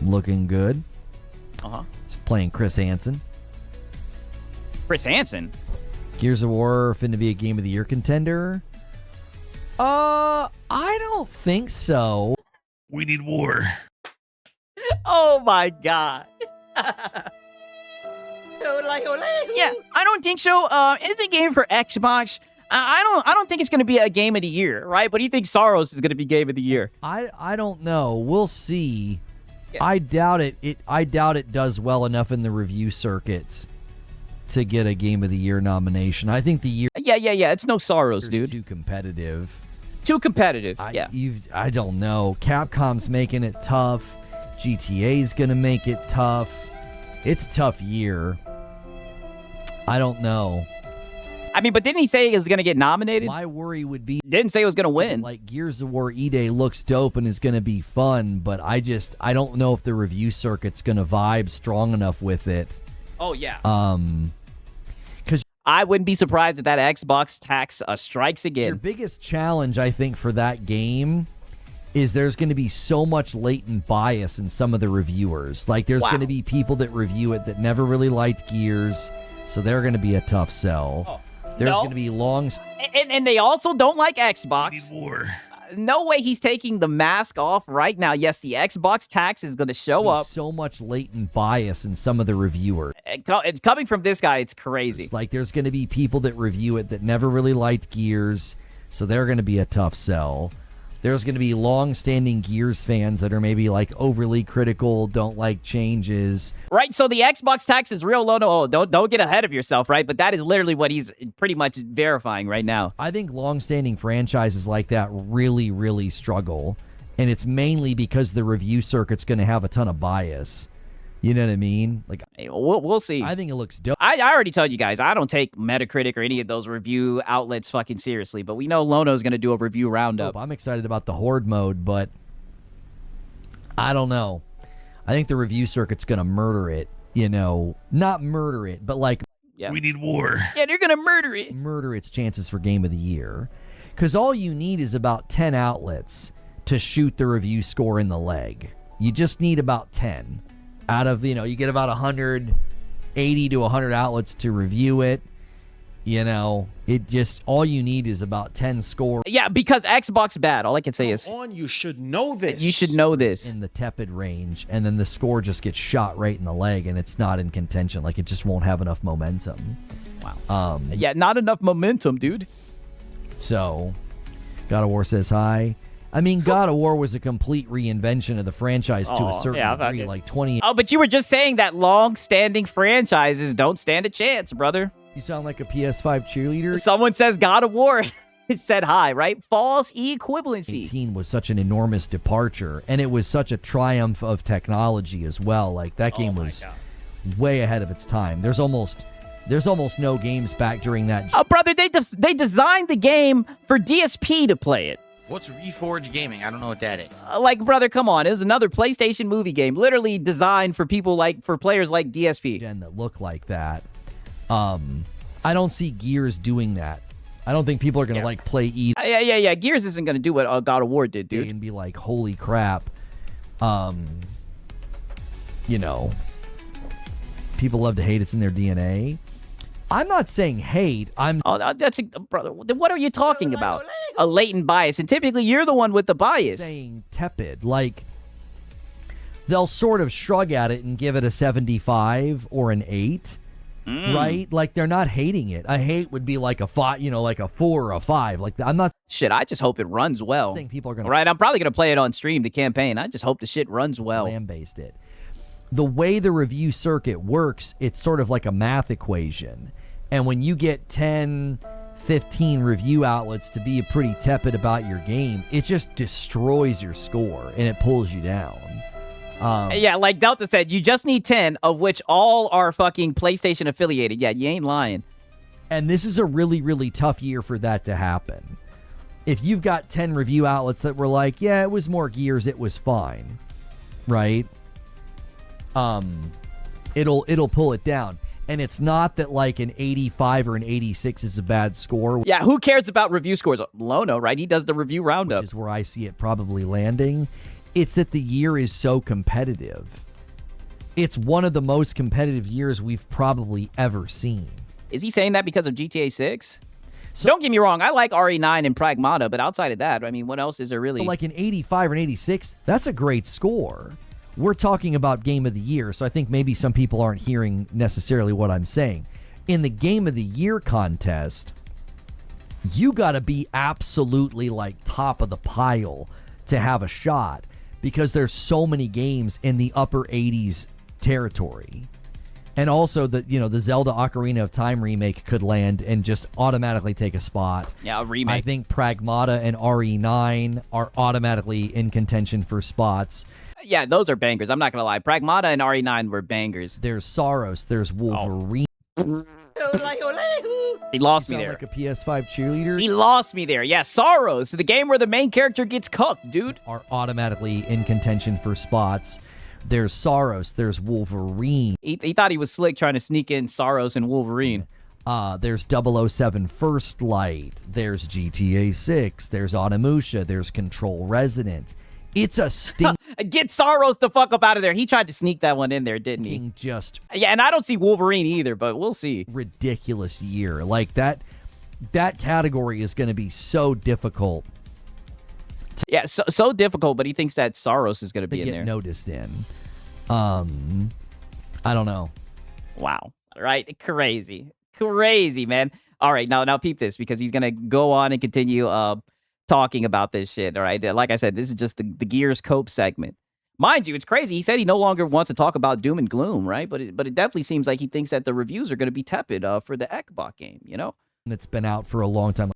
looking good. Uh-huh. He's playing Chris Hansen. Chris Hansen? Gears of War finna be a Game of the Year contender? I don't think so. We need war. Oh my god. Yeah, I don't think so. It's a game for Xbox. I don't think it's gonna be a Game of the Year, right? But do you think Soros is gonna be Game of the Year? I don't know. We'll see. Yeah. I doubt it. I doubt it does well enough in the review circuits to get a Game of the Year nomination. I think the year Yeah. It's no Soros, is dude. too competitive. Too competitive. I don't know. Capcom's making it tough. GTA's gonna make it tough. It's a tough year. I don't know. I mean, but didn't he say he was gonna get nominated? My worry would be Didn't say he was gonna win. like Gears of War E-Day looks dope and is gonna be fun, but I don't know if the review circuit's gonna vibe strong enough with it. Oh yeah. Because I wouldn't be surprised if that Xbox tax strikes your again. biggest challenge, I think, for that game is there's going to be so much latent bias in some of the reviewers. Like, there's Wow. going to be people that review it that never really liked Gears, so they're going to be a tough sell. There's no. going to be long... And they also don't like We Xbox. need war. No way he's taking the mask off right now. Yes, the Xbox tax is going to show up. so much latent bias in some of the reviewers. It's coming from this guy. It's crazy. Like, there's going to be people that review it that never really liked Gears, so they're going to be a tough sell. There's going to be long-standing Gears fans that are maybe, like, overly critical, don't like changes. Right, so the Xbox tax is real low. No, don't get ahead of yourself, right? But that is literally what he's pretty much verifying right now. I think long-standing franchises like that really, really struggle, and it's mainly because the review circuit's going to have a ton of bias. You know what I mean? Like, Hey, we'll see. I think it looks dope. I already told you guys, I don't take Metacritic or any of those review outlets fucking seriously, but we know Lono's going to do a review roundup. I'm excited about the Horde mode, but I don't know. I think the review circuit's going to murder it, you know. Not murder it, but like Yeah. We need war. Yeah, they're going to murder it. murder its chances for Game of the Year. Because all you need is about 10 outlets to shoot the review score in the leg. You just need about 10. Out of, you get about 180 to 100 outlets to review it. All you need is about 10 scores Yeah, because Xbox bad. All I can say is You should know this. you should know this. in the tepid range, and then the score just gets shot right in the leg, and it's not in contention. Like, it just won't have enough momentum. Wow. Yeah, not enough momentum, dude. So, God of War says hi. I mean, God of War was a complete reinvention of the franchise to a certain degree, like 20... Oh, but you were just saying that long-standing franchises don't stand a chance, brother. You sound like a PS5 cheerleader. Someone says God of War said hi, right? False equivalency. 18 was such an enormous departure, and it was such a triumph of technology as well. Like, that game was way ahead of its time. There's almost no games back during that. Oh, brother, they designed the game for DSP to play it. What's Reforge Gaming? I don't know what that is. Like, brother, come on. It was another PlayStation movie game, literally designed for for players like DSP. Gen that look like that. I don't see Gears doing that. I don't think people are gonna like play either Yeah. Gears isn't gonna do what God of War did, dude. and be like, holy crap. People love to hate. It's in their DNA. I'm not saying hate. Oh, brother. What are you talking about? A latent bias, and typically you're the one with the bias. saying tepid. Like, they'll sort of shrug at it and give it a 75 or an 8, right? Like, they're not hating it. A hate would be like a 5, like a 4 or a 5. Like, I'm not Shit, I just hope it runs well. saying people are going All right, I'm probably gonna play it on stream, the campaign. I just hope the shit runs well. lambaste it. The way the review circuit works, it's sort of like a math equation. And when you get 10, 15 review outlets to be pretty tepid about your game, it just destroys your score and it pulls you down. Yeah, like Delta said, you just need 10, of which all are fucking PlayStation affiliated. Yeah, you ain't lying. And this is a really, really tough year for that to happen. If you've got 10 review outlets that were like, yeah, it was more Gears, it was fine, right? It'll pull it down. And it's not that like an 85 or an 86 is a bad score. Yeah, who cares about review scores? Lono, right? He does the review roundup. Is where I see it probably landing. It's that the year is so competitive. It's one of the most competitive years we've probably ever seen. Is he saying that because of GTA 6? So, don't get me wrong, I like RE9 and Pragmata, but outside of that, I mean, what else is there really? Like an 85 or an 86, that's a great score. We're talking about Game of the Year, so I think maybe some people aren't hearing necessarily what I'm saying. In the Game of the Year contest, you got to be absolutely like top of the pile to have a shot because there's so many games in the upper 80s territory. And also the Zelda Ocarina of Time remake could land and just automatically take a spot. Yeah, a remake. I think Pragmata and RE9 are automatically in contention for spots. Yeah, those are bangers. I'm not going to lie. Pragmata and RE9 were bangers. There's Saros. There's Wolverine. He lost me Sound there. like a PS5 cheerleader. He lost me there. Yeah, Saros, the game where the main character gets cooked, dude. Are automatically in contention for spots. There's Saros. There's Wolverine. He thought he was slick trying to sneak in Saros and Wolverine. There's 007 First Light. There's GTA 6. There's Onimusha. There's Control Resident. It's a stinking Get Saros the fuck up out of there. He tried to sneak that one in there, didn't he? just Yeah, and I don't see Wolverine either, but we'll see. ridiculous year. Like that category is going to be so difficult Yeah, so difficult, but he thinks that Saros is going to to be in get there. noticed in. I don't know. Wow. Right? Crazy, man. All right, now peep this, because he's gonna go on and continue talking about this shit. All right, like I said, this is just the Gears Cope segment. Mind you, it's crazy. He said he no longer wants to talk about doom and gloom, right? But it definitely seems like he thinks that the reviews are going to be tepid for the Ekbok game. You know? It's been out for a long time.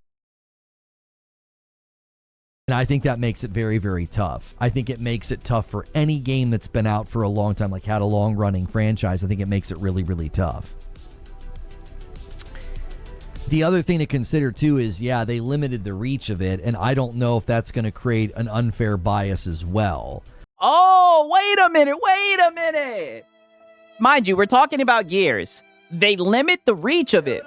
And I think that makes it very, very tough. I think it makes it tough for any game that's been out for a long time, like had a long-running franchise. I think it makes it really, really tough. The other thing to consider, too, is, yeah, they limited the reach of it, and I don't know if that's going to create an unfair bias as well. Oh, wait a minute. Mind you, we're talking about Gears. They limit the reach of it.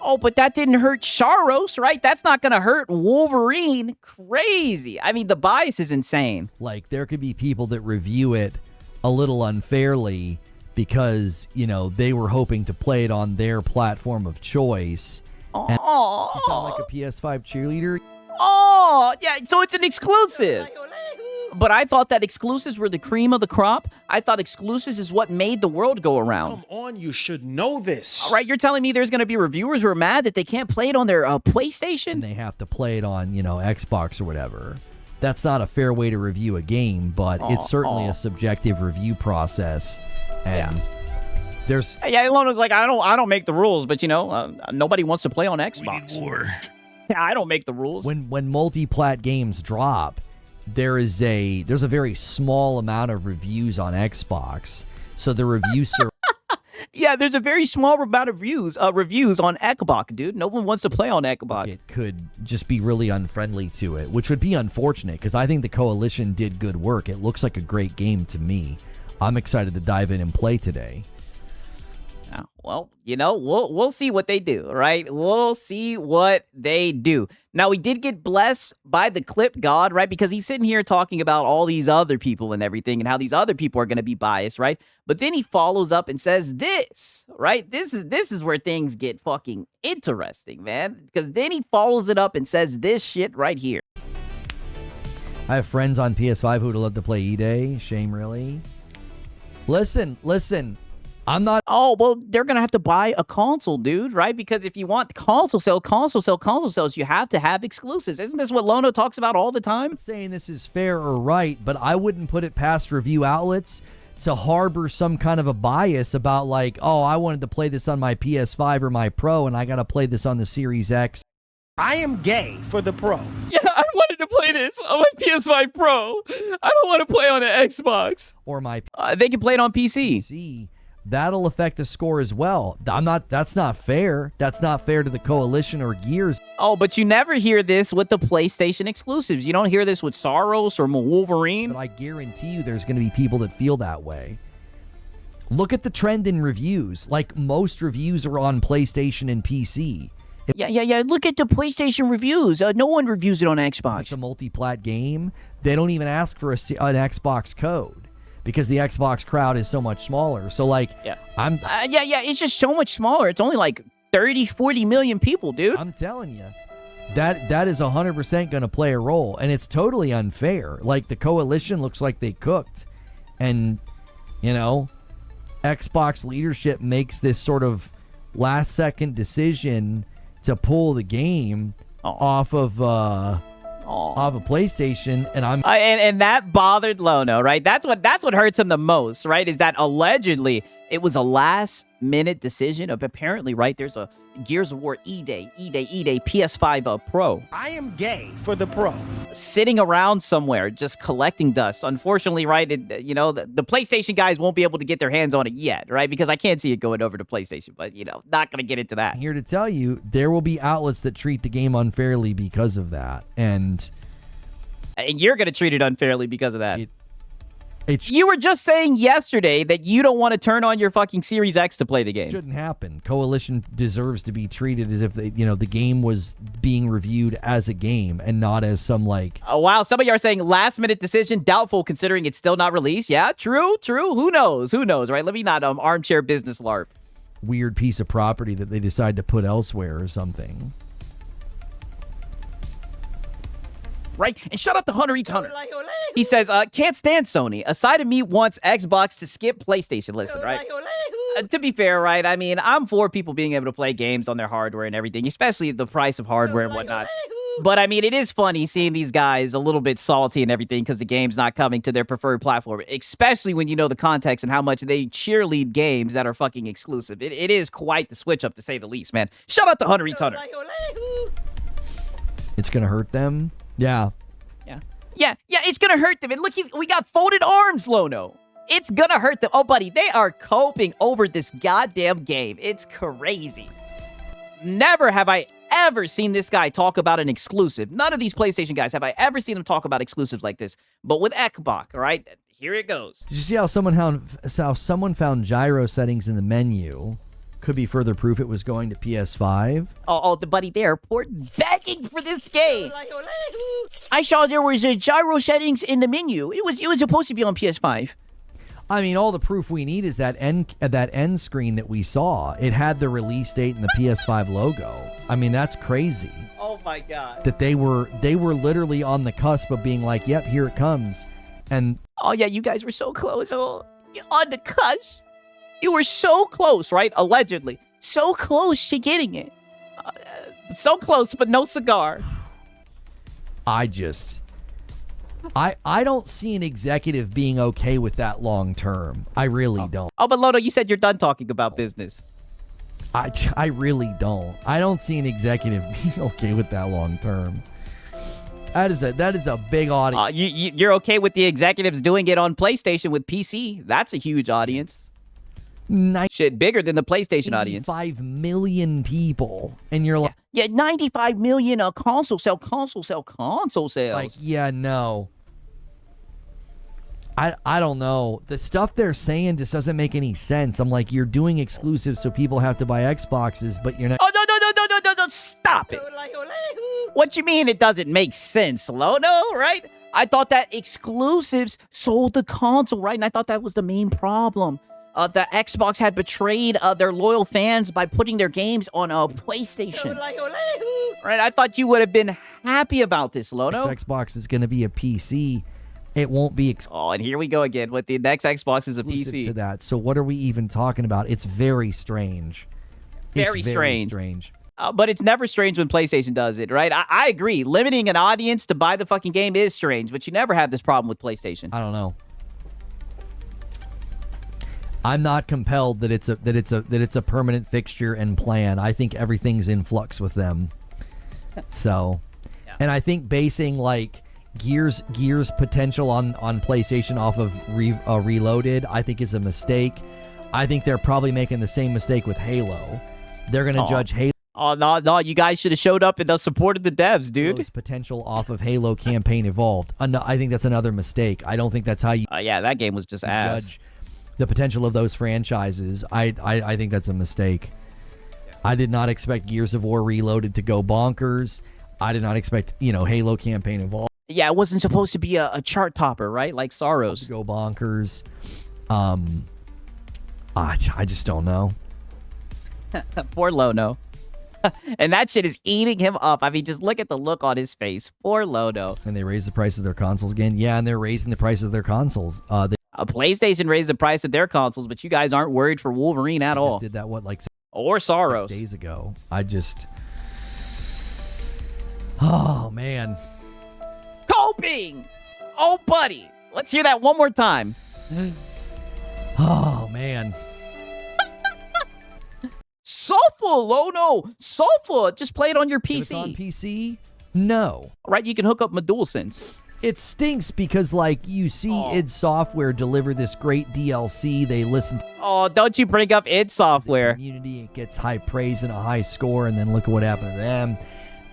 Oh, but that didn't hurt Saros, right? That's not going to hurt Wolverine. Crazy. I mean, the bias is insane. Like, there could be people that review it a little unfairly because, they were hoping to play it on their platform of choice. And you sound like a PS5 cheerleader. Oh, yeah, so it's an exclusive. But I thought that exclusives were the cream of the crop. I thought exclusives is what made the world go around. Come on, you should know this. All right, you're telling me there's going to be reviewers who are mad that they can't play it on their PlayStation? And they have to play it on, Xbox or whatever. That's not a fair way to review a game, but it's certainly a subjective review process. And there's... Yeah, Lono's like, I don't make the rules, but, nobody wants to play on Xbox. We need war. Yeah, I don't make the rules. When multi-plat games drop, there's a very small amount of reviews on Xbox. So the review Yeah, there's a very small amount of reviews on Xbox, dude. No one wants to play on Xbox. It could just be really unfriendly to it, which would be unfortunate because I think the Coalition did good work. It looks like a great game to me. I'm excited to dive in and play today. Well, we'll see what they do, right? We'll see what they do. Now, we did get blessed by the clip god, right? Because he's sitting here talking about all these other people and everything and how these other people are going to be biased, right? But then he follows up and says this, right? This is where things get fucking interesting, man. Because then he follows it up and says this shit right here. I have friends on PS5 who would love to play E-Day. Shame, really? Listen. I'm not... Oh, well, they're going to have to buy a console, dude, right? Because if you want console sales, you have to have exclusives. Isn't this what Lono talks about all the time? I'm not saying this is fair or right, but I wouldn't put it past review outlets to harbor some kind of a bias about like, oh, I wanted to play this on my PS5 or my Pro, and I got to play this on the Series X. I am gay for the Pro. Yeah, I wanted to play this on my PS5 Pro. I don't want to play on an Xbox. Or my They can play it on PC. PC. That'll affect the score as well. That's not fair. That's not fair to the Coalition or Gears. Oh, but you never hear this with the PlayStation exclusives. You don't hear this with Saros or Wolverine. But I guarantee you there's going to be people that feel that way. Look at the trend in reviews. Like, most reviews are on PlayStation and PC. Yeah. Look at the PlayStation reviews. No one reviews it on It's Xbox. a multi-plat game. They don't even ask for an Xbox code because the Xbox crowd is so much smaller. So like, Yeah. I'm It's just so much smaller. It's only like 30, 40 million people, dude. I'm telling you, that is 100% going to play a role, and it's totally unfair. Like the coalition looks like they cooked, and you know, Xbox leadership makes this sort of last-second decision to pull the game off of PlayStation, and And that bothered Lono, right? That's what hurts him the most, right? Is that allegedly it was a last-minute decision of apparently, right? There's a Gears of War E-Day, PS5 Pro. I am gay for the Pro. Sitting around somewhere, just collecting dust. Unfortunately, right, the PlayStation guys won't be able to get their hands on it yet, right? Because I can't see it going over to PlayStation, but, not going to get into that. I'm here to tell you there will be outlets that treat the game unfairly because of that, and you're going to treat it unfairly because of that. It You were just saying yesterday that you don't want to turn on your fucking Series X to play the game. shouldn't happen. Coalition deserves to be treated as if the game was being reviewed as a game and not as some like Oh, wow. Some of you are saying last minute decision, doubtful considering it's still not released. Yeah, true. Who knows, right? Let me not armchair business LARP. weird piece of property that they decide to put elsewhere or something. Right? And shout out to Hunter Eats Hunter. He says, can't stand Sony. A side of me wants Xbox to skip PlayStation. Listen, right? To be fair, right? I mean, I'm for people being able to play games on their hardware and everything, especially the price of hardware and whatnot. But I mean, it is funny seeing these guys a little bit salty and everything because the game's not coming to their preferred platform, especially when you know the context and how much they cheerlead games that are fucking exclusive. It is quite the switch up, to say the least, man. Shout out to Hunter Eats Hunter. It's gonna hurt them. Yeah. Yeah, it's gonna hurt them. And look, we got folded arms, Lono. It's gonna hurt them. Oh, buddy, they are coping over this goddamn game. It's crazy. Never have I ever seen this guy talk about an exclusive. None of these PlayStation guys have I ever seen them talk about exclusives like this. But with Xbox, all right, here it goes. Did you see how someone found gyro settings in the menu? Could be further proof it was going to PS5. Oh, the buddy there, begging for this game. I saw there was a gyro settings in the menu. It was supposed to be on PS5. I mean, all the proof we need is that end screen that we saw. It had the release date and the PS5 logo. I mean, that's crazy. Oh my god. That they were literally on the cusp of being like, "Yep, here it comes." And oh yeah, you guys were so close. Oh, you're on the cusp. You were so close, right? Allegedly, so close to getting it. So close, but no cigar. I don't see an executive being okay with that long term. I really don't. Oh, but Lono, you said you're done talking about business. I really don't. I don't see an executive being okay with that long term. That is a big audience. You're okay with the executives doing it on PlayStation with PC? That's a huge audience. Shit, bigger than the PlayStation audience. 5 million people, and you're like, yeah, 95 million console sales. Like, yeah, no. I don't know. The stuff they're saying just doesn't make any sense. I'm like, you're doing exclusives so people have to buy Xboxes, but you're not. Oh, no, stop it. What you mean it doesn't make sense, Lono, right? I thought that exclusives sold the console, right? And I thought that was the main problem. The Xbox had betrayed their loyal fans by putting their games on a PlayStation. Right? I thought you would have been happy about this, Lono. Next Xbox is going to be a PC. It won't be oh, and here we go again with the next Xbox is a PC. To that. So what are we even talking about? It's very strange. Very strange. But it's never strange when PlayStation does it, right? I agree. Limiting an audience to buy the fucking game is strange, but you never have this problem with PlayStation. I don't know. I'm not compelled that it's a permanent fixture and plan. I think everything's in flux with them. So, yeah. And I think basing like Gears potential on PlayStation off of Reloaded, I think is a mistake. I think they're probably making the same mistake with Halo. They're gonna judge Halo. Oh no! You guys should have showed up and supported the devs, dude. Halo's potential off of Halo campaign evolved. I think that's another mistake. I don't think that's how you. Yeah, that game was just ass. Judge the potential of those franchises. I think that's a mistake. I did not expect Gears of War Reloaded to go bonkers. I did not expect, Halo Campaign Evolved Yeah, it wasn't supposed to be a chart topper, right? Like to Sorrows. go bonkers. I just don't know. Poor Lono. And that shit is eating him up. I mean, just look at the look on his face. Poor Lono. And they raised the price of their consoles again. Yeah, and they're raising the price of their consoles. PlayStation raised the price of their consoles, but you guys aren't worried for Wolverine at They all. just did that, Or Sorrows. 6 days ago. Oh, man. Coping! Oh, buddy. Let's hear that one more time. Oh, man. Sofa, Lono. Sofa. Just play it on your If it's PC. on PC? No. Right? You can hook up my DualSense. It stinks because, you see id Software deliver this great DLC. They listen to Oh, don't you bring up id the Software. community. It gets high praise and a high score, and then look at what happened to them.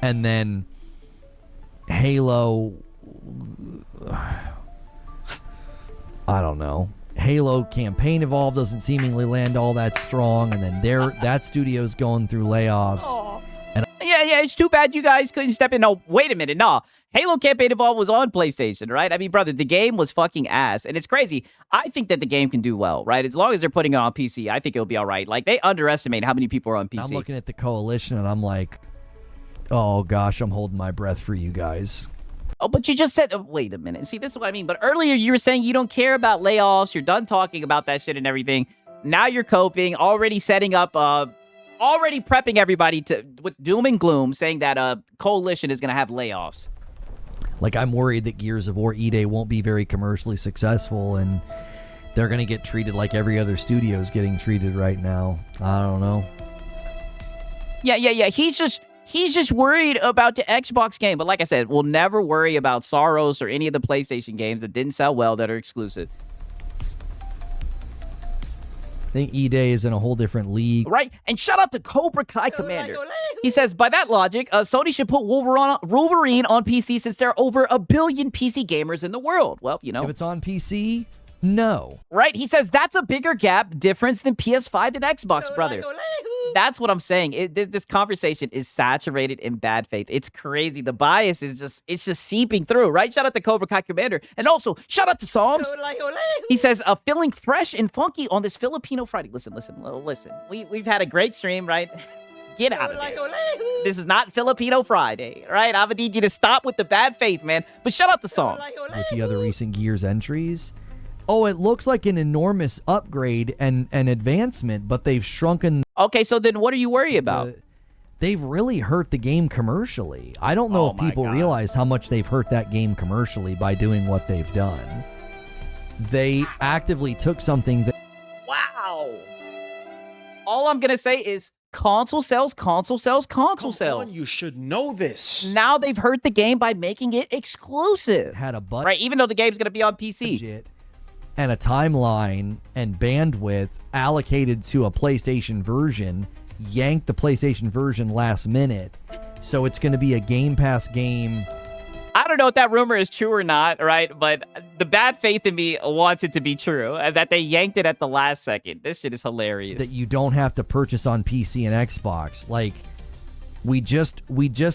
And then Halo... I don't know. Halo Campaign Evolved doesn't seemingly land all that strong, and then that studio's going through layoffs. Yeah, it's too bad you guys couldn't step in. No, wait a minute. No, Halo Campaign Evolved was on PlayStation, right? I mean, brother, the game was fucking ass, and it's crazy. I think that the game can do well, right? As long as they're putting it on PC, I think it'll be all right. Like, they underestimate how many people are on PC. I'm looking at the coalition, and I'm like, oh gosh, I'm holding my breath for you guys. Oh, but you just said, wait a minute. See, this is what I mean. But earlier you were saying you don't care about layoffs. You're done talking about that shit and everything. Now you're coping, already setting up, already prepping everybody with doom and gloom, saying that Coalition is going to have layoffs. Like, I'm worried that Gears of War E-Day won't be very commercially successful, and they're going to get treated like every other studio is getting treated right now. I don't know. Yeah. He's just worried about the Xbox game. But like I said, we'll never worry about Sorrows or any of the PlayStation games that didn't sell well that are exclusive. I think E-Day is in a whole different league. Right? And shout out to Cobra Kai Commander. He says, by that logic, Sony should put Wolverine on PC since there are over 1 billion PC gamers in the world. Well, If it's on PC, no. Right? He says that's a bigger gap difference than PS5 and Xbox, brother. That's what I'm saying. This conversation is saturated in bad faith. It's crazy. The bias is just seeping through, right? Shout out to Cobra Kai Commander. And also, shout out to Psalms. He says, feeling fresh and funky on this Filipino Friday. Listen. We've had a great stream, right? Get out of there. This is not Filipino Friday, right? I would need you to stop with the bad faith, man. But shout out to Psalms. With the other recent Gears entries. Oh, it looks like an enormous upgrade and an advancement, but they've shrunken. Okay, so then what are you worried about? They've really hurt the game commercially. I don't know if people realize how much they've hurt that game commercially by doing what they've done. They actively took something that... Wow. All I'm going to say is console sales. You should know this. Now they've hurt the game by making it exclusive. had a button. Right, even though the game's going to be on PC. Shit, and a timeline and bandwidth allocated to a PlayStation version, yanked the PlayStation version last minute. So it's going to be a Game Pass game. I don't know if that rumor is true or not, right? But the bad faith in me wants it to be true, and that they yanked it at the last second. This shit is hilarious. That you don't have to purchase on PC and Xbox. Like, we just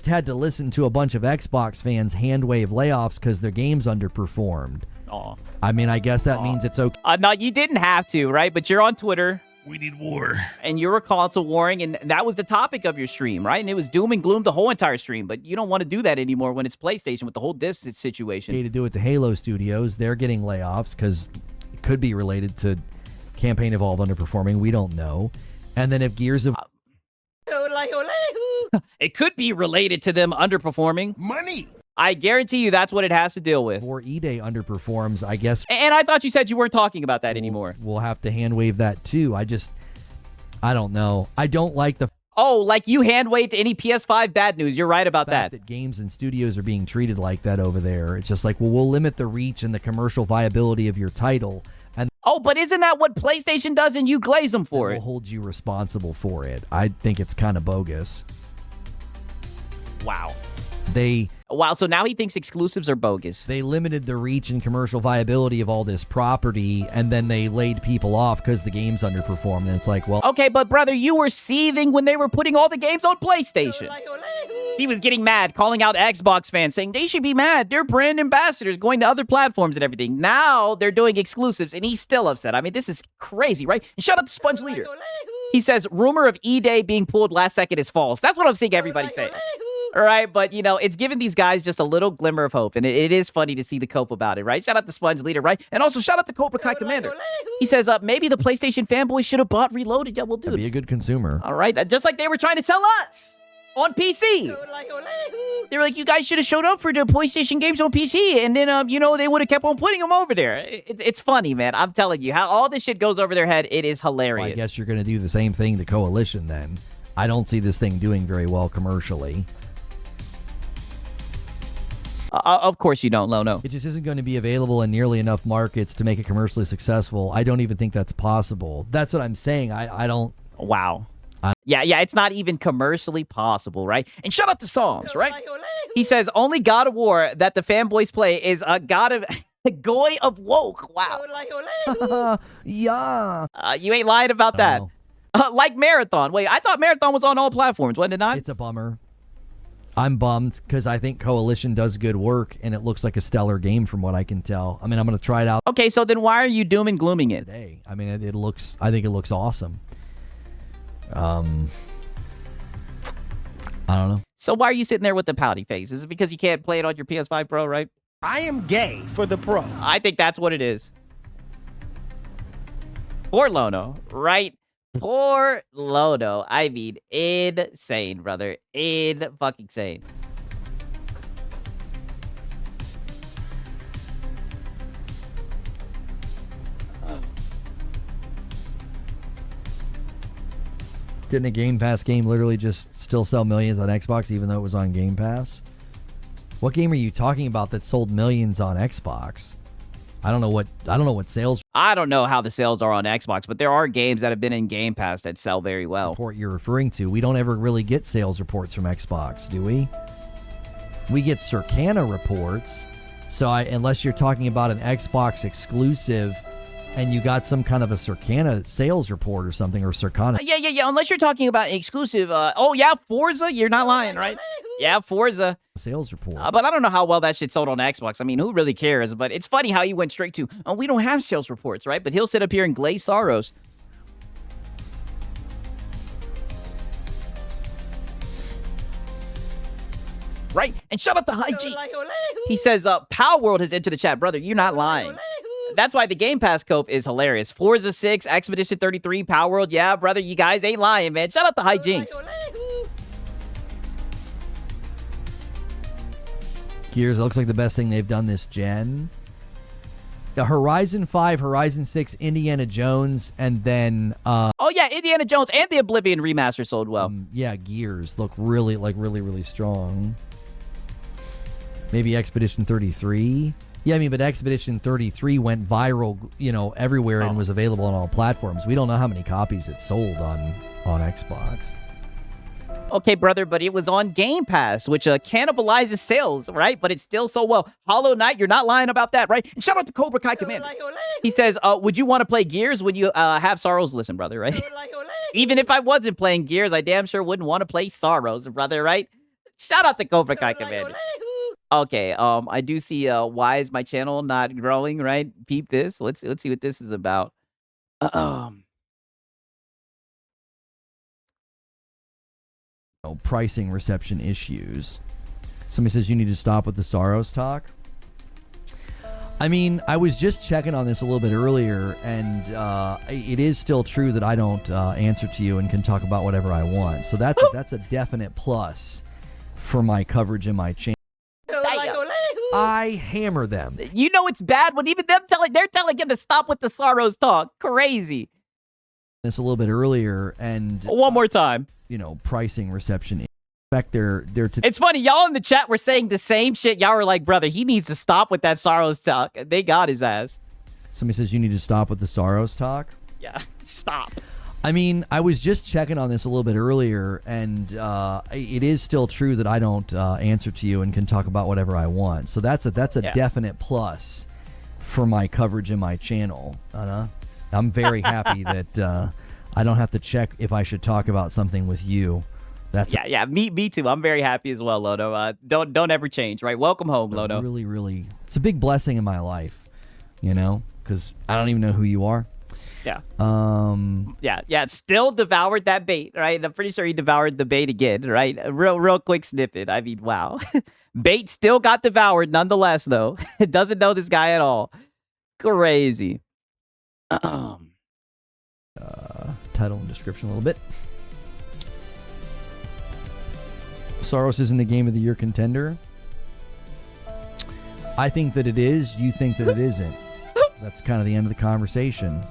had to listen to a bunch of Xbox fans hand wave layoffs because their games underperformed. Aw. I mean, I guess that means it's okay. No, you didn't have to, right? But you're on Twitter. We need war. And you were console warring, and that was the topic of your stream, right? And it was doom and gloom the whole entire stream. But you don't want to do that anymore when it's PlayStation with the whole distance situation. To do it to Halo Studios. They're getting layoffs because it could be related to Campaign Evolved underperforming. We don't know. And then if Gears of... It could be related to them underperforming. Money. I guarantee you that's what it has to deal with. Or E-Day underperforms, I guess... And I thought you said you weren't talking about that anymore. We'll have to hand wave that too. I don't know. I don't like the Oh, like you hand waved any PS5 bad news. You're right about fact that. that games and studios are being treated like that over there. It's just like, well, we'll limit the reach and the commercial viability of your title, and Oh, but isn't that what PlayStation does and you glaze them for we'll it? hold you responsible for it. I think it's kind of bogus. Wow. Wow, so now he thinks exclusives are bogus. They limited the reach and commercial viability of all this property, and then they laid people off because the game's underperformed. And it's like, well, Okay, but brother, you were seething when they were putting all the games on PlayStation. He was getting mad, calling out Xbox fans, saying they should be mad. They're brand ambassadors going to other platforms and everything. Now they're doing exclusives, and he's still upset. I mean, this is crazy, right? And shout out to Sponge Leader. He says, rumor of E-Day being pulled last second is false. That's what I'm seeing everybody say. All right, but, you know, it's giving these guys just a little glimmer of hope, and it is funny to see the Cope about it, right? Shout out to Sponge Leader, right? And also shout out to Cobra Kai Commander. He says, maybe the PlayStation fanboys should have bought Reloaded. Yeah, well, dude. be a good consumer. All right, just like they were trying to sell us on PC. They were like, you guys should have showed up for the PlayStation games on PC, and then, you know, they would have kept on putting them over there. It's funny, man. I'm telling you, how all this shit goes over their head, it is hilarious. Well, I guess you're going to do the same thing to Coalition then. I don't see this thing doing very well commercially. Of course you don't, Lono. It just isn't going to be available in nearly enough markets to make it commercially successful. I don't even think that's possible. That's what I'm saying. I don't... Wow. Yeah, it's not even commercially possible, right? And shout out to Psalms, right? He says, only God of War that the fanboys play is a God of... Goy of Woke. Wow. Yeah. You ain't lying about that. Like Marathon. Wait, I thought Marathon was on all platforms, wasn't it not? It's a bummer. I'm bummed because I think Coalition does good work, and it looks like a stellar game from what I can tell. I mean, I'm going to try it out Okay, so then why are you doom and glooming it? today. I mean, it looks... I think it looks awesome. I don't know. So why are you sitting there with the pouty face? Is it because you can't play it on your PS5 Pro, right? I am gay for the Pro. I think that's what it is. Poor Lono, right? Poor Lono. I mean, insane, brother. Fucking sane. Didn't a Game Pass game literally just still sell millions on Xbox even though it was on Game Pass? What game are you talking about that sold millions on Xbox? I don't know what sales I don't know how the sales are on Xbox, but there are games that have been in Game Pass that sell very well. report you're referring to. We don't ever really get sales reports from Xbox, do we? We get Circana reports. So unless you're talking about an Xbox exclusive and you got some kind of a Circana sales report or something, or Circana. Yeah. Unless you're talking about exclusive. Oh, yeah, Forza. You're not lying, right? Yeah, Forza. Sales report. But I don't know how well that shit sold on Xbox. I mean, who really cares? But it's funny how he went straight to, we don't have sales reports, right? But he'll sit up here and glaze sorrows. Right? And shout out to High G. He says, Power World has entered the chat. Brother, you're not lying. That's why the Game Pass Cope is hilarious. Forza 6, Expedition 33, Power World. Yeah, brother, you guys ain't lying, man. Shout out to High Jinx. Gears, it looks like the best thing they've done this gen. The Horizon 5, Horizon 6, Indiana Jones, and then... oh, yeah, Indiana Jones and the Oblivion remaster sold well. Yeah, Gears look really strong. Maybe Expedition 33. Yeah, I mean, but Expedition 33 went viral, everywhere and was available on all platforms. We don't know how many copies it sold on Xbox. Okay, brother, but it was on Game Pass, which cannibalizes sales, right? But it's still so well. Hollow Knight, you're not lying about that, right? And shout out to Cobra Kai Commander. He says, would you want to play Gears when you have Sorrows? Listen, brother, right? Even if I wasn't playing Gears, I damn sure wouldn't want to play Sorrows, brother, right? Shout out to Cobra Kai Commander. Okay, I do see why is my channel not growing, right? Peep this. Let's see what this is about. Pricing reception issues. Somebody says you need to stop with the Sorrows talk. I mean, I was just checking on this a little bit earlier, and it is still true that I don't answer to you and can talk about whatever I want. So that's a definite plus for my coverage in my channel. I hammer them. You know it's bad when even they're telling him to stop with the Sorrows talk. Crazy. This a little bit earlier, and one more time. Pricing reception. In fact, it's funny, y'all in the chat were saying the same shit. Y'all were like, brother, he needs to stop with that Sorrows talk. They got his ass. Somebody says you need to stop with the Sorrows talk. Yeah, stop. I mean, I was just checking on this a little bit earlier, and it is still true that I don't answer to you and can talk about whatever I want. So that's a definite plus for my coverage in my channel. I'm very happy that I don't have to check if I should talk about something with you. That's me too. I'm very happy as well, Lono. Don't ever change, right? Welcome home, Lono. Really, really, it's a big blessing in my life, because I don't even know who you are. Yeah. Still devoured that bait, right? I'm pretty sure he devoured the bait again, right? A real quick snippet. I mean, wow. Bait still got devoured nonetheless, though. It doesn't know this guy at all. Crazy. Title and description a little bit. Soros isn't a Game of the Year contender. I think that it is. You think that it isn't. That's kind of the end of the conversation.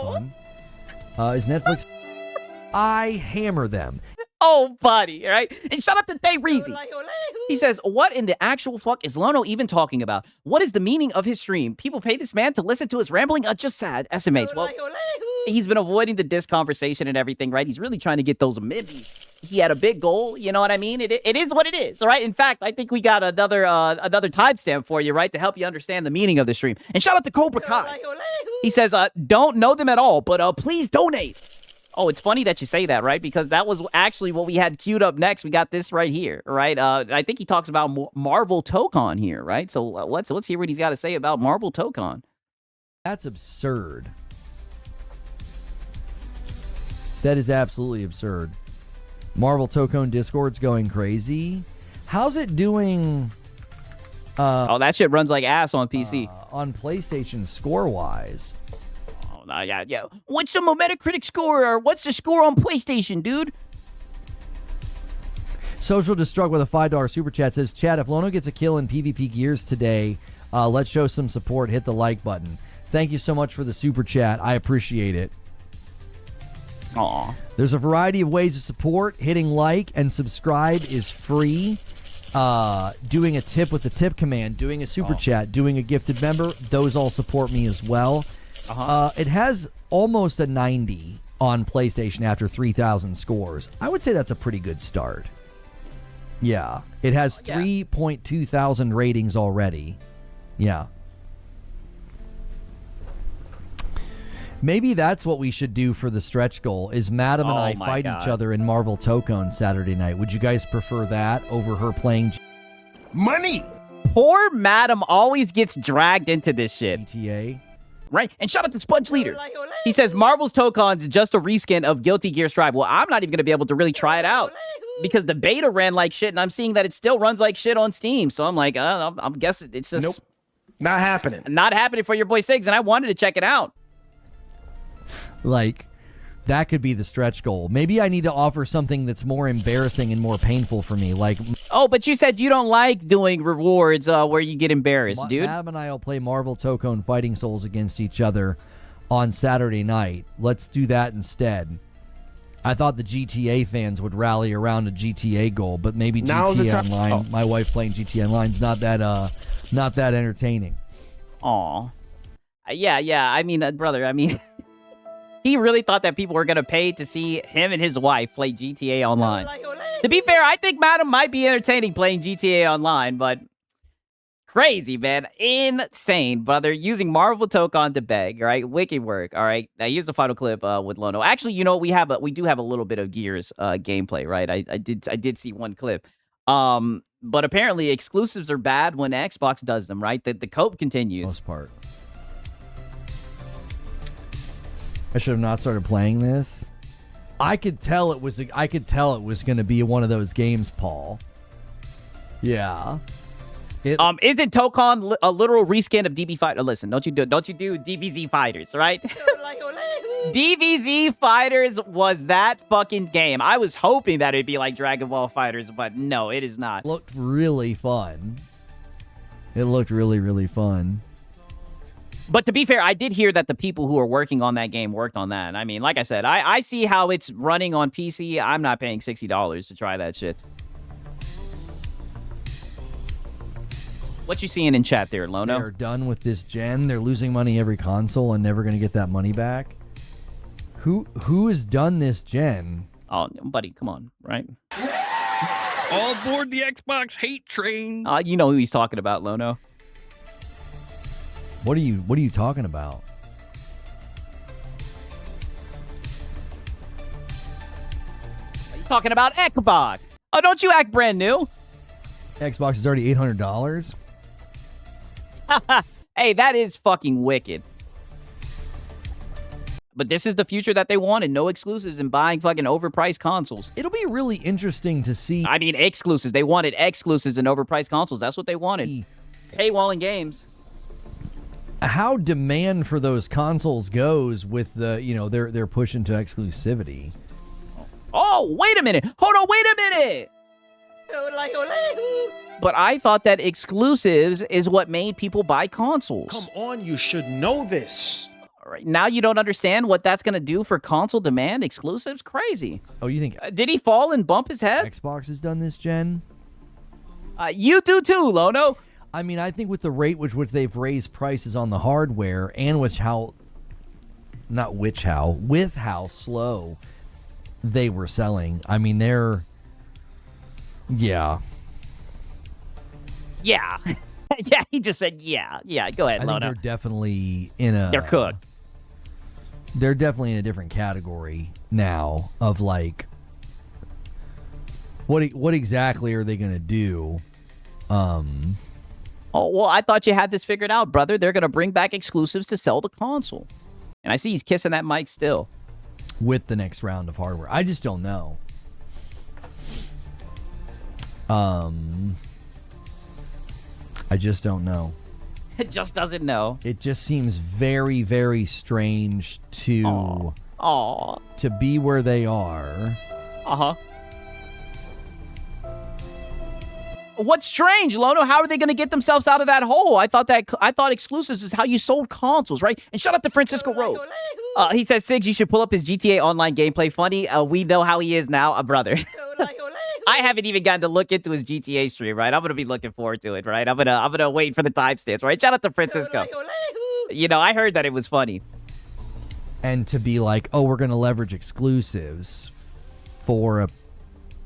Is Netflix? I hammer them. Oh, buddy, right? And shout out to Day Reezy. He says, what in the actual fuck is Lono even talking about? What is the meaning of his stream? People pay this man to listen to his rambling? Just sad. SMH. Well, he's been avoiding the diss conversation and everything, right? He's really trying to get those mibbies. He had a big goal, you know what I mean? It is what it is, right? In fact, I think we got another timestamp for you, right, to help you understand the meaning of the stream. And shout out to Cobra Kai. He says, don't know them at all, but please donate. Oh, it's funny that you say that, right? Because that was actually what we had queued up next. We got this right here, right? I think he talks about Marvel Tokon here, right? So let's hear what he's got to say about Marvel Tokon. That's absurd. That is absolutely absurd. Marvel Tokon Discord's going crazy. How's it doing? That shit runs like ass on PC. On PlayStation score-wise. Yeah. What's the Metacritic score, or what's the score on PlayStation, dude? Social Destruct with a $5 super chat says, Chad, if Lono gets a kill in PvP Gears today, let's show some support. Hit the like button. Thank you so much for the super chat. I appreciate it. Aw. There's a variety of ways to support. Hitting like and subscribe is free. Doing a tip with the tip command, doing a super chat, doing a gifted member, those all support me as well. It has almost a 90 on PlayStation after 3,000 scores. I would say that's a pretty good start. Yeah. It has 3.2 thousand ratings already. Yeah. Maybe that's what we should do for the stretch goal, is Madam and I fight each other in Marvel Tokon Saturday night. Would you guys prefer that over her playing Money? Poor Madam always gets dragged into this shit. GTA? Right? And shout out to Sponge Leader. He says, Marvel's Tokon's just a reskin of Guilty Gear Strive. Well, I'm not even going to be able to really try it out because the beta ran like shit, and I'm seeing that it still runs like shit on Steam. So I'm like, I'm guessing it's just... Nope. Not happening. Not happening for your boy Siggs, and I wanted to check it out. Like, that could be the stretch goal. Maybe I need to offer something that's more embarrassing and more painful for me. Like, oh, but you said you don't like doing rewards where you get embarrassed, dude. Adam and I will play Marvel Tokon Fighting Souls against each other on Saturday night. Let's do that instead. I thought the GTA fans would rally around a GTA goal, but maybe GTA Online. My wife playing GTA Online is not that entertaining. Aw. Yeah. I mean, brother, I mean... He really thought that people were going to pay to see him and his wife play GTA Online. To be fair, I think Madam might be entertaining playing GTA Online, but crazy, man. Insane, brother. Using Marvel Tokon to beg, all right? Wicked work, all right? Now, here's the final clip with Lono. Actually, you know, we do have a little bit of Gears gameplay, right? I did see one clip. But apparently, exclusives are bad when Xbox does them, right? The COPE continues. Most part. I should have not started playing this. I could tell it was going to be one of those games, Paul. Yeah. Isn't Tokon a literal reskin of DB Fighter? Listen, don't you do DBZ Fighters, right? DBZ Fighters was that fucking game. I was hoping that it'd be like Dragon Ball Fighters, but no, it is not. It looked really fun. It looked really, really fun. But to be fair, I did hear that the people who are working on that game worked on that. I mean, like I said, I see how it's running on PC. I'm not paying $60 to try that shit. What you seeing in chat there, Lono? They're done with this gen. They're losing money every console and never going to get that money back. Who has done this gen? Oh, buddy, come on, right? All aboard the Xbox hate train. You know who he's talking about, Lono. What are you talking about? He's talking about Xbox. Oh, don't you act brand new. Xbox is already $800. Hey, that is fucking wicked. But this is the future that they wanted. No exclusives and buying fucking overpriced consoles. It'll be really interesting to see. I mean, exclusives. They wanted exclusives and overpriced consoles. That's what they wanted. Paywalling games. How demand for those consoles goes with the, they're pushing to exclusivity. Oh, wait a minute. Hold on, wait a minute. But I thought that exclusives is what made people buy consoles. Come on, you should know this. All right, now you don't understand what that's going to do for console demand? Exclusives? Crazy. Oh, you think Did he fall and bump his head? Xbox has done this gen? You do too, Lono. I mean, I think with the rate with which they've raised prices on the hardware and with how slow they were selling. I mean, yeah. Yeah. Yeah, he just said yeah. Yeah, go ahead, I think Lono. they're definitely They're cooked. They're definitely in a different category now of like, what exactly are they going to do? Oh, well, I thought you had this figured out, brother. They're going to bring back exclusives to sell the console. And I see he's kissing that mic still. With the next round of hardware. I just don't know. I just don't know. It just doesn't know. It just seems very, very strange to be where they are. Uh-huh. What's strange, Lono? How are they going to get themselves out of that hole? I thought exclusives is how you sold consoles, right? And shout out to Francisco Rose. He says, Siggs, you should pull up his GTA Online gameplay. Funny, we know how he is now, brother. I haven't even gotten to look into his GTA stream, right? I'm going to be looking forward to it, right? I'm gonna wait for the timestamps, right? Shout out to Francisco. I heard that it was funny. And to be like, oh, we're going to leverage exclusives for a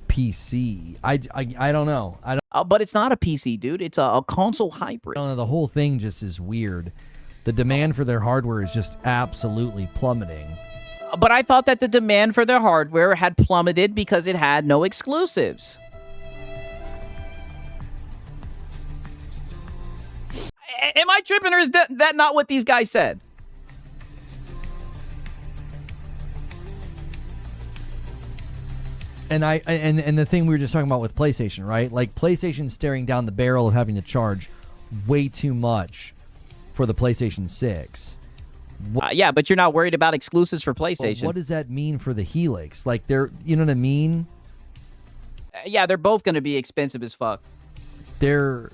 PC. I don't know. I don't But it's not a PC, dude. It's a console hybrid. know. The whole thing just is weird. The demand for their hardware is just absolutely plummeting. But I thought that the demand for their hardware had plummeted because it had no exclusives. Am I tripping, or is that not what these guys said? And and the thing we were just talking about with PlayStation, right? Like PlayStation staring down the barrel of having to charge way too much for the PlayStation 6. Yeah, but you're not worried about exclusives for Well, PlayStation. what does that mean for the Helix? Like you know what I mean? Yeah, they're both going to be expensive as fuck. They're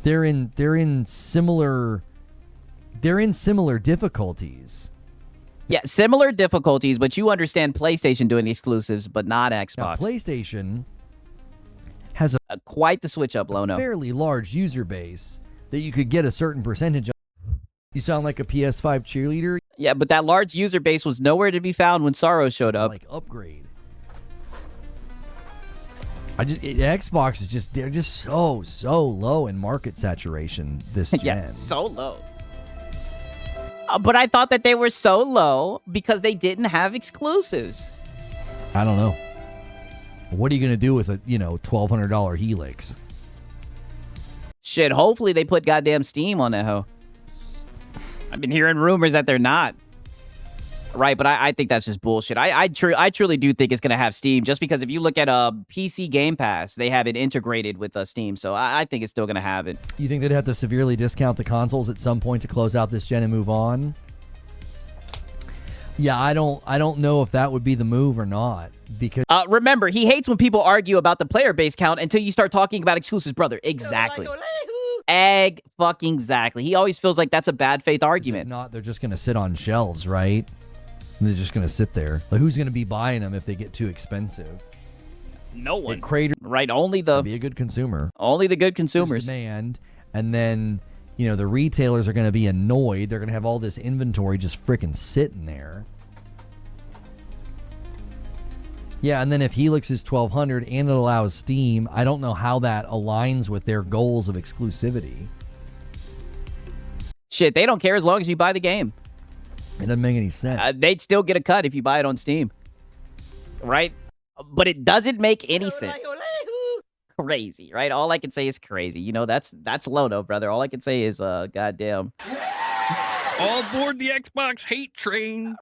in similar difficulties. Yeah, similar difficulties, but you understand PlayStation doing exclusives, but not Now, Xbox. PlayStation has a Quite the switch up, Lono. fairly large user base that you could get a certain percentage of. You sound like a PS5 cheerleader. Yeah, but that large user base was nowhere to be found when Sorrow showed up. Like upgrade. Xbox is they're just so low in market saturation this gen. Yeah, so low. But I thought that they were so low because they didn't have exclusives. I don't know. What are you gonna do with a $1,200 Helix? Shit, hopefully they put goddamn Steam on that hoe. I've been hearing rumors that they're not. Right, but I think that's just bullshit. I truly do think it's going to have Steam, just because if you look at PC Game Pass, they have it integrated with Steam, so I think it's still going to have it. You think they'd have to severely discount the consoles at some point to close out this gen and move on? Yeah, I don't know if that would be the move or not, because Remember, he hates when people argue about the player base count until you start talking about exclusives, brother. Exactly. Fucking exactly. He always feels like that's a bad faith if argument. not, they're just going to sit on shelves, right? They're just going to sit there. Like, who's going to be buying them if they get too expensive? No one. Crater Right, only be the a good consumer. good There's consumers. demand, and then you know, the retailers are going to be annoyed. They're going to have all this inventory just freaking sitting there. Yeah, and then if Helix is 1,200 and it allows Steam, I don't know how that aligns with their goals of exclusivity. Shit, they don't care as long as you buy the game. It doesn't make any sense. They'd still get a cut if you buy it on Steam. Right? But it doesn't make any sense. Crazy, right? All I can say is crazy. You know, that's Lono, brother. All I can say is, goddamn. All aboard the Xbox hate train.